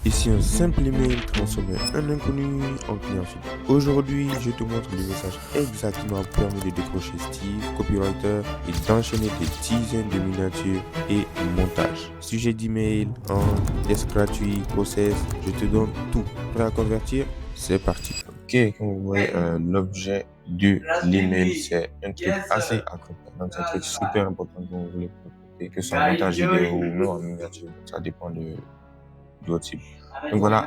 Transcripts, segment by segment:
Ici, un simple email transforme un inconnu en client fidèle. Aujourd'hui, je te montre le message exact qui m'a permis de décrocher Steve, copywriter, et d'enchaîner des dizaines de miniatures et montages. Sujet d'email, test gratuit, process, je te donne tout. Prêt à convertir? C'est parti. Ok, comme vous voyez, l'objet de l'email, c'est un truc assez accompli. Donc, c'est un truc super important que vous voulez proposer, que ce soit en montage vidéo ou même en miniature. Ça dépend de votre cible. Donc voilà,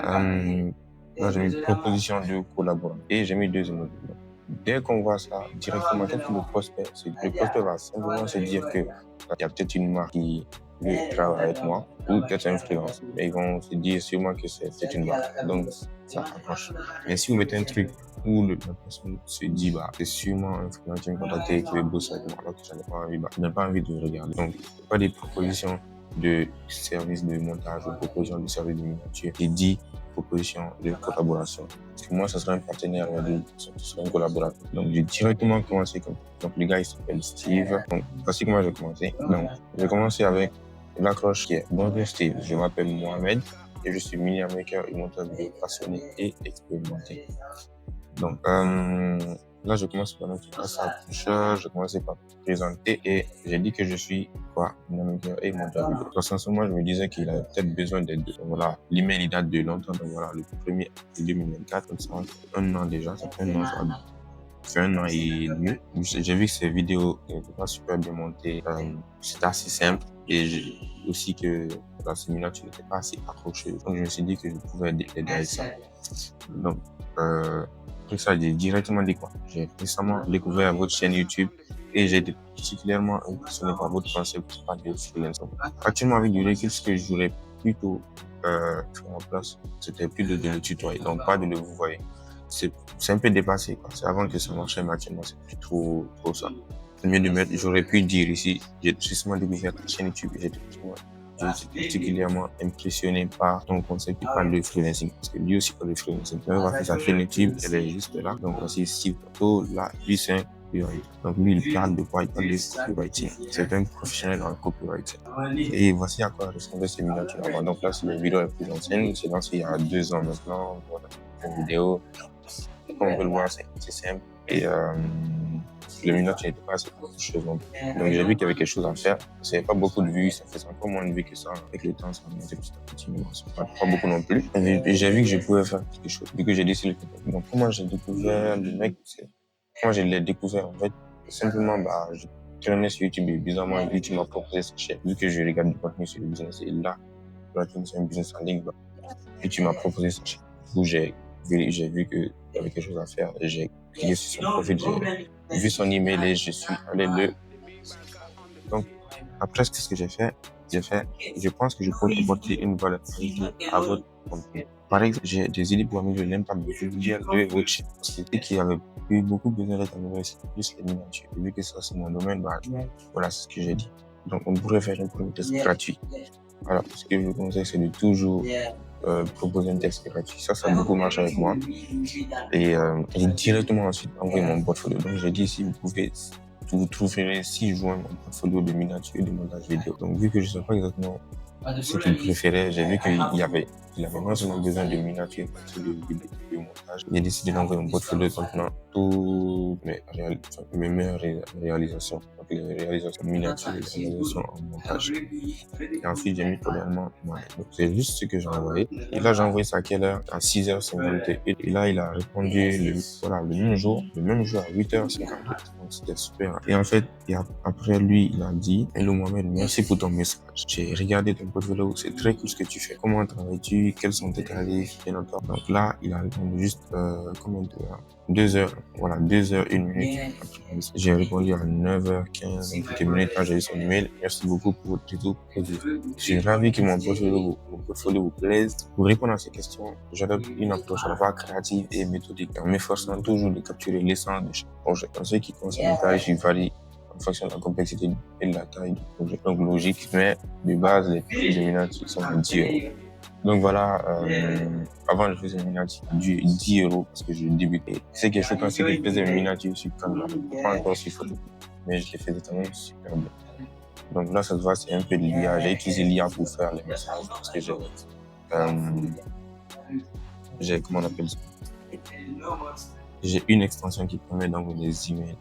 là j'ai mis une proposition de collaboration et j'ai mis deux émotions. Dès qu'on voit ça, directement, quel type de prospect? Le prospect va simplement se dire que il y a peut-être une marque qui veut travailler avec moi ou peut-être un freelance. Et ils vont se dire sûrement que c'est peut-être une marque. Donc ça accroche. Mais si vous mettez un truc où la personne se dit, bah, c'est sûrement un freelance qui me contacte et qui veut bosser avec moi, alors que je n'ai pas envie, bah, je n'ai pas envie de regarder. Donc, pas des propositions de services de montage ou propositions de services de miniature et 10 propositions de collaboration. Parce que moi, ce serait un partenaire, ce serait un collaborateur. Donc, j'ai directement commencé comme. Donc, le gars, il s'appelle Steve. Donc, voici comment j'ai commencé. Donc, j'ai commencé avec l'accroche qui est bonjour Steve, je m'appelle Mohamed et je suis mini maker et monteur vidéo passionné et expérimenté. Donc, là, je commence par notre accrocheur, je commence par présenter et j'ai dit que je suis quoi, manager et monteur vidéo. Dans ce sens, moi, je me disais qu'il avait peut-être besoin d'aide. Donc voilà, l'email, il date de longtemps. Donc voilà, le premier, c'est 2024, comme ça, un an déjà, ça fait un an, ça fait un an et demi. J'ai vu que ces vidéos n'étaient pas super bien montées. C'était assez simple et aussi que la simulation n'était pas assez accrocheuse. Donc, je me suis dit que je pouvais l'aider avec ça. Donc, après ça, j'ai directement dit quoi. J'ai récemment découvert votre chaîne YouTube et j'ai été particulièrement impressionné par votre concept qui parle de freelance. Actuellement, avec du recul, ce que j'aurais plutôt fait en place, c'était plutôt de le tutoyer, donc pas de le vous voyez. C'est un peu dépassé, quoi. C'est avant que ça marchait, maintenant, c'est plus trop ça. C'est mieux de mettre, j'aurais pu dire ici, j'ai justement découvert ta chaîne YouTube et je suis particulièrement impressionné par ton concept qui parle de freelancing. Parce que lui aussi parle de freelancing. Tu vas faire sa chaîne YouTube, elle est juste là. Donc, voici Steve Tato, là, lui, c'est un copywriter. Donc, lui, il parle de quoi? Il parle de copywriting. C'est un professionnel en copywriting. Et voici à quoi ressemblait ces miniatures avant. Donc là, c'est une vidéo la plus ancienne. C'est lancé il y a 2 ans maintenant. Voilà, une vidéo. Comme on peut le voir, c'est simple. Et le minotaure n'était pas assez touché. Donc j'ai vu qu'il y avait quelque chose à faire. Ça n'avait pas beaucoup de vues, ça faisait encore moins de vues que ça. Avec le temps, ça a monté petit à petit, mais pas beaucoup non plus. Et j'ai vu que je pouvais faire quelque chose. Du coup, j'ai décidé de faire. Donc comment j'ai découvert le mec, comment je l'ai découvert en fait, simplement, bah, je traînais sur YouTube et bizarrement, YouTube m'a proposé sa chaîne. Vu que je regarde du contenu sur le business et là, c'est un business en ligne, bah, YouTube m'a proposé sa chaîne. Du coup, j'ai vu qu'il y avait quelque chose à faire et j'ai cliqué sur son profil, j'ai vu son email et je suis allé le. Donc, après, ce que j'ai fait, je pense que je peux apporter une valeur à votre contenu. Par exemple, j'ai des idées pour améliorer l'impact de votre chaîne. C'était qu'il y avait eu beaucoup besoin d'être amélioré, c'est plus les miniatures. Et vu que ça, c'est mon domaine, bah, voilà, c'est ce que j'ai dit. Donc, on pourrait faire un premier test gratuit. Alors, ce que je vous conseille, c'est de toujours proposer un texte gratuit. Ça a beaucoup marché avec moi. Et directement ensuite envoyer mon portfolio. Donc, j'ai dit, si vous trouverez 6 joints mon portfolio de miniatures et de montage vidéo. Donc, vu que je ne sais pas exactement ce qu'il préférait, j'ai vu qu'il avait non seulement besoin de miniatures, mais de vidéos de montage. J'ai décidé d'envoyer mon portfolio contenant toutes mes meilleures réalisations. Donc, les réalisations miniatures et les réalisations en montage. Et ensuite, j'ai mis totalement moi. Donc, c'est juste ce que j'ai envoyé. Et là, j'ai envoyé ça à quelle heure? À 6h58. Et là, il a répondu le même jour à 8h52. Donc, c'était super. Et en fait, après lui, il a dit, hello Mohamed, merci pour ton message. J'ai regardé ton portfolio, c'est très cool ce que tu fais. Comment travailles-tu? Quels sont tes tarifs? Et donc là, il a répondu juste, comment dire, 2h, voilà, 2h, 1 minute. J'ai répondu à 9h15, donc quelques minutes quand j'ai eu son email. Merci beaucoup pour votre retour positif. Je suis ravi que mon portfolio vous plaise. Pour répondre à ces questions, j'adopte une approche à la fois créative et méthodique, en m'efforçant toujours de capturer l'essence de chaque projet. En ce qui concerne les tarifs, ils varient en fonction de la complexité et de la taille du projet. Donc logique, mais de base, les prix dominants sont à 10 euros. Donc voilà, avant je faisais une miniature à 10 euros parce que je débutais. C'est quelque chose quand c'est que je faisais une miniature sur Canva, pas encore sur photo, mais je les faisais quand même super bien. Donc là, ça se voit, c'est un peu de l'IA. J'ai utilisé l'IA pour faire les messages parce que euh, comment on appelle ça? J'ai une extension qui permet d'envoyer des emails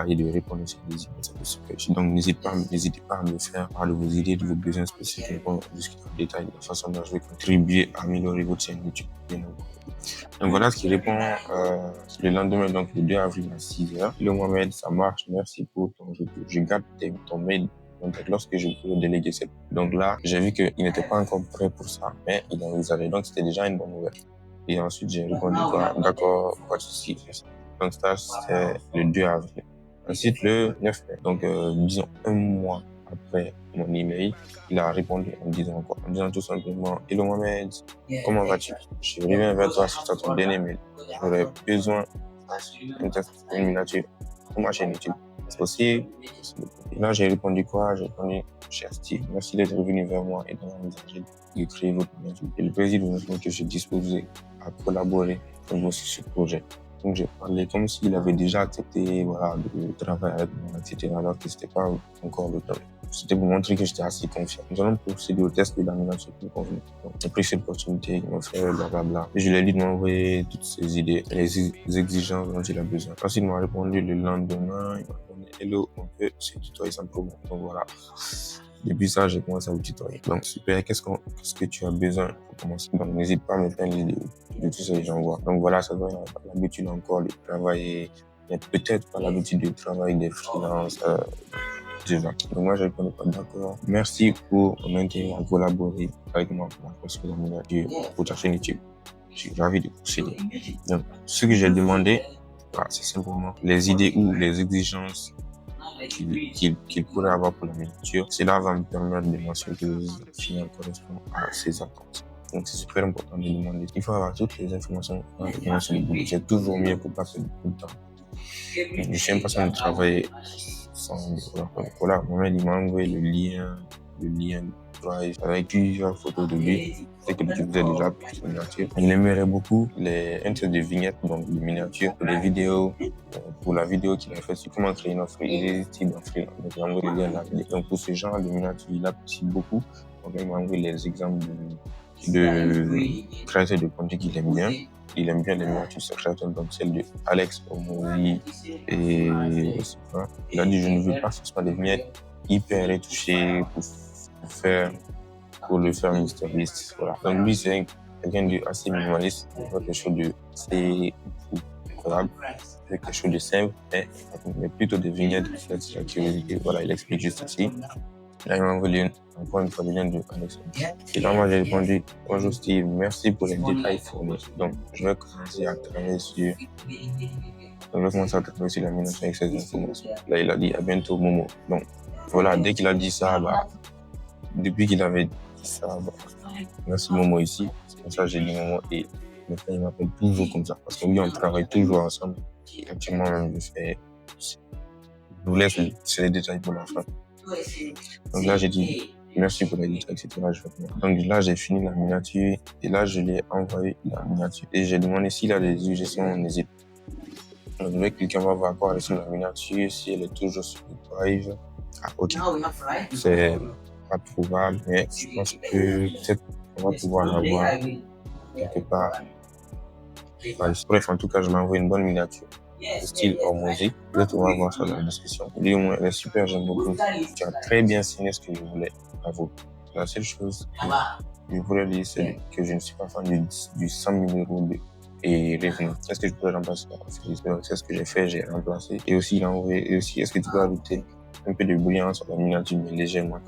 et de répondre sur des emails. Ça peut super utile. Donc, n'hésitez pas à me faire part de vos idées, de vos besoins spécifiques. On va discuter en détail de la façon dont je vais contribuer à améliorer votre chaîne YouTube. Donc, voilà ce qui répond le lendemain, donc le 2 avril à 6h. Le Mohamed, ça marche. Merci pour ton retour. Je garde ton mail. Donc, lorsque je peux déléguer cette. Donc là, j'ai vu qu'il n'était pas encore prêt pour ça, mais il envisageait. Donc, c'était déjà une bonne nouvelle. Et ensuite, j'ai répondu quoi? D'accord, pas de souci. Donc, ça, c'était le 2 avril. Ensuite, le 9 mai. Donc, disons, un mois après mon email, il a répondu en disant tout simplement, Hello Mohamed, comment vas-tu? Je reviens vers toi suite à ton dernier mail. J'aurais besoin d'une test miniature pour ma chaîne YouTube. C'est possible? Et là, j'ai répondu quoi? J'ai répondu, cher Steve, merci d'être revenu vers moi et d'envisager de créer votre miniature. Et le plaisir de vous que je dispose à collaborer avec vous sur ce projet. Donc, j'ai parlé comme s'il avait déjà accepté, voilà, de travailler avec moi, etc., alors que c'était pas encore le temps. C'était pour montrer que j'étais assez confiant. Nous allons procéder au test de la miniature qui me convenait. Donc, j'ai pris cette opportunité, il m'a fait blablabla. Et je lui ai dit de m'envoyer toutes ses idées, les exigences dont il a besoin. Ensuite, il m'a répondu le lendemain, il m'a répondu, hello, on peut se tutoyer sans problème. Donc, voilà. Depuis ça, j'ai commencé à vous tutoyer. Donc, super. Qu'est-ce que tu as besoin pour commencer? Donc, n'hésite pas à me faire l'idée de tout ce que j'envoie. Donc, voilà, ça donne l'habitude encore de travailler. Il n'y a peut-être pas l'habitude de travailler des freelances, donc, moi, je ne connais pas d'accord. Merci pour maintenir à collaborer avec moi pour la construction de la miniature pour ta chaîne YouTube. Je suis ravi de procéder. Donc, ce que j'ai demandé, c'est simplement les idées ou les exigences qu'il pourrait avoir pour la miniature. Cela va me permettre de mentionner que les finales correspondent à ses attentes. Donc, c'est super important de demander. Il faut avoir toutes les informations sur le boulot. C'est toujours mieux pour pas perdre beaucoup de temps. Donc, je suis impatient de travailler voilà, Mohamed, il m'a envoyé le lien Drive avec plusieurs photos de lui. C'est que tu faisais déjà pour cette miniature. Il aimerait beaucoup un type de vignettes, donc de miniatures, pour les vidéos, pour la vidéo qu'il a faite sur comment créer une offre irrésistible en freelance. Donc, il m'a envoyé le lien de la vidéo. Donc, pour ce genre de miniature, il apprécie beaucoup. Donc, il m'a envoyé les exemples de créateurs de contenu qu'il aime bien. Il aime bien les miniatures secrètes, donc celle de Alex Omoui et il a dit je ne veux pas forcément des vignettes hyper retouchées pour le faire mystériste. Voilà. Donc lui c'est quelqu'un de assez minimaliste, quelque chose de assez incroyable, quelque chose de simple, mais plutôt des vignettes qui fait la curiosité. Voilà, il explique juste ici. Là, il m'a envoyé encore une fois le lien de Alex. Et là, moi, j'ai répondu, bonjour Steve, merci pour les détails fournis. Donc, je vais commencer à travailler sur la miniature avec ces informations. Là, il a dit à bientôt, Momo. Donc, voilà, dès qu'il a dit ça, depuis qu'il avait dit ça, merci Momo ici. C'est comme ça que j'ai dit Momo et maintenant, il m'appelle toujours comme ça. Parce que oui, on travaille toujours ensemble. Et actuellement, je vous laisse les détails pour la fin. Donc là, j'ai dit merci pour les détails, etc. Donc là, j'ai fini la miniature et là, je lui ai envoyé la miniature et j'ai demandé s'il a des suggestions, n'hésite pas. Donc, quelqu'un va voir quoi sur la miniature, si elle est toujours sur le Drive. Ok. C'est pas trouvable, mais je pense que peut-être on va pouvoir l'avoir quelque part. Bref, en tout cas, je m'ai envoyé une bonne miniature. Style Hormozy. Peut-être on va voir ça dans la description. Lui, au moins, elle est super, j'aime beaucoup. Tu as très bien signé ce que je voulais, bravo. La seule chose que je voulais dire, c'est que je ne suis pas fan du 100 000 euros et revenu. Est-ce que je peux remplacer c'est ce que j'ai fait, j'ai remplacé. Et aussi, il a envoyé, et aussi, est-ce que tu peux ajouter un peu de brillance sur la miniature, mais légèrement.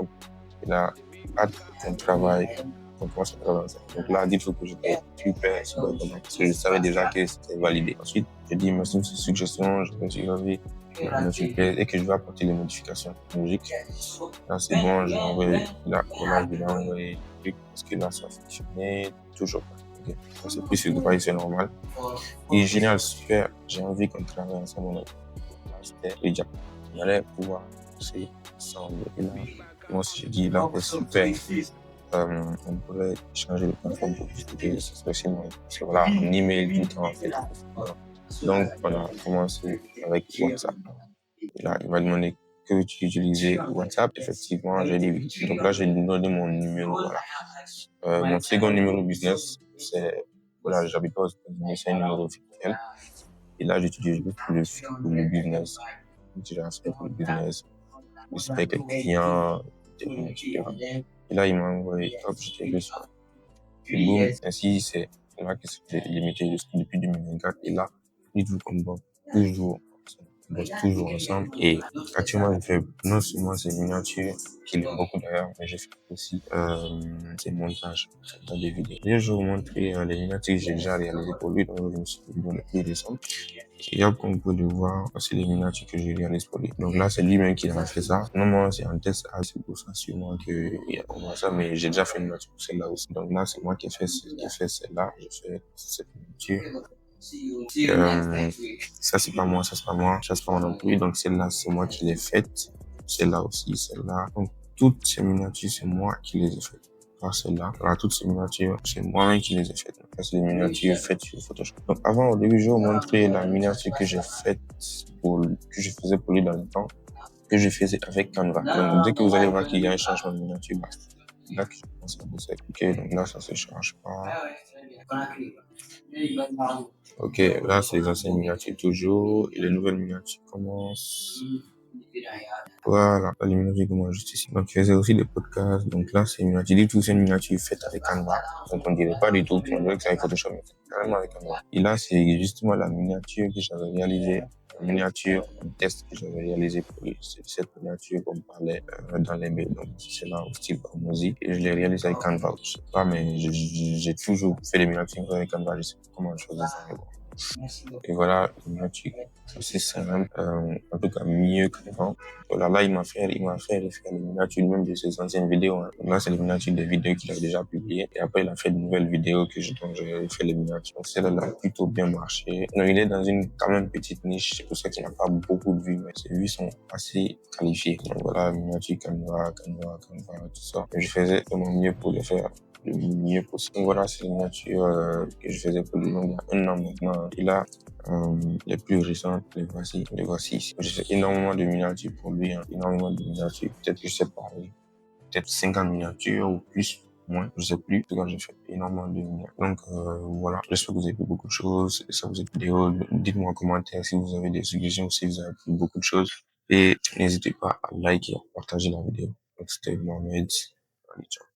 Et là, hâte ton travail. Donc, moi, c'est pas ça. Donc là, il faut que j'étais super content parce que je savais déjà que c'était validé. Ensuite, j'ai dit merci pour ces suggestions, je me suis revu et que je vais apporter les modifications logiques. Là, c'est bon, j'ai envoyé, là, je vais envoyer parce que là, ça a fonctionné, toujours pas. Okay. Donc, c'est plus le travail, c'est normal. Et génial, super, j'ai envie qu'on travaille ensemble. C'était déjà, on allait pouvoir bosser ensemble. Et là, moi aussi, j'ai dit, là, c'est super. On pourrait changer de plateforme pour discuter facilement. Parce que voilà, un email tout le temps en fait. Voilà. Donc, on a commencé avec WhatsApp. Et là, il m'a demandé que tu utilisais WhatsApp? Effectivement, j'ai dit oui. Donc là, j'ai donné mon numéro, voilà. Mon second numéro business, c'est, voilà, j'habite pas aux États-Unis, c'est un numéro officiel. Et là, j'utilise juste pour le business. J'utilise pour le business, je avec les clients, etc. Et là, il m'a envoyé, hop, j'étais juste, et boum, ainsi, c'est là que c'était limité depuis 2024. Et là, toujours comme bon, toujours, on bosse toujours ensemble. Et actuellement, je fais non seulement ces miniatures, qu'il aime beaucoup d'ailleurs, mais je fais aussi ces montages dans des vidéos. Et je vais vous montrer les miniatures que j'ai déjà réalisées pour lui, donc je me suis dit dans le plus récent. Et hop, comme vous pouvez le voir, c'est les miniatures que j'ai réalisées pour lui. Donc là, c'est lui-même qui a fait ça. Normalement, c'est un test A, c'est pour ça sûrement qu'on voit ça, mais j'ai déjà fait une miniature pour celle-là aussi. Donc là, c'est moi qui ai fait celle-là. J'ai fait cette miniature. Ça, c'est pas moi, ça, c'est pas moi, ça, c'est pas moi non plus. Donc celle-là, c'est moi qui l'ai faite. Celle-là aussi, celle-là. Donc toutes ces miniatures, c'est moi qui les ai faites. Pas celle-là. Voilà, toutes ces miniatures, c'est moi-même qui les ai faites. Donc, c'est des miniatures faites sur Photoshop. Donc avant, au début, je vais vous montrer la miniature que j'ai faite que je faisais pour lui dans le temps, que je faisais avec Canva. Donc dès que vous allez voir qu'il y a un changement de miniature, bah, là que je commence à bosser. Ok, donc là, ça se change pas. Ok, là, c'est les anciennes miniatures toujours, et les nouvelles miniatures commencent. Voilà, la miniature commence juste ici. Donc, je faisais aussi des podcasts. Donc là, c'est une miniature, du tout, c'est une miniature faite avec Canva. Donc, on dirait pas du tout qu'on dirait que c'est avec Photoshop, mais c'est carrément avec Canva. Et là, c'est justement la miniature que j'avais réalisée, la miniature, un test que j'avais réalisé pour lui. C'est cette miniature qu'on parlait dans les mails. Donc, c'est là au style Hormozy. Et je l'ai réalisé avec Canva. Je sais pas, mais j'ai toujours fait des miniatures avec Canva. Je sais pas comment je faisais ça, mais bon. Et voilà, une miniature assez simple, en tout cas mieux qu'avant. Voilà, là, il m'a fait refaire les miniatures même de ses anciennes vidéos. Hein. Donc là, c'est les miniatures des vidéos qu'il a déjà publiées. Et après, il a fait de nouvelles vidéos dont j'ai fait les miniatures. Donc celle-là a plutôt bien marché. Donc, il est dans une quand même petite niche. C'est pour ça qu'il n'a pas beaucoup de vues, mais ses vues sont assez qualifiées. Donc voilà, miniature, Canva, tout ça. Et je faisais de mon mieux pour le faire le mieux possible. Donc voilà, c'est les miniatures que je faisais pour lui. Donc, il y a un an maintenant. Et là, les plus récentes, les voici ici. J'ai fait énormément de miniatures pour lui, hein, énormément de miniatures. Peut-être que je sais pas, peut-être 50 miniatures ou plus, moins, je sais plus. En tout cas, j'ai fait énormément de miniatures. Donc voilà, j'espère que vous avez vu beaucoup de choses. Et ça vous est vidéo. Dites-moi en commentaire si vous avez des suggestions, si vous avez vu beaucoup de choses. Et n'hésitez pas à liker et à partager la vidéo. Donc c'était Mohamed. Allez, ciao.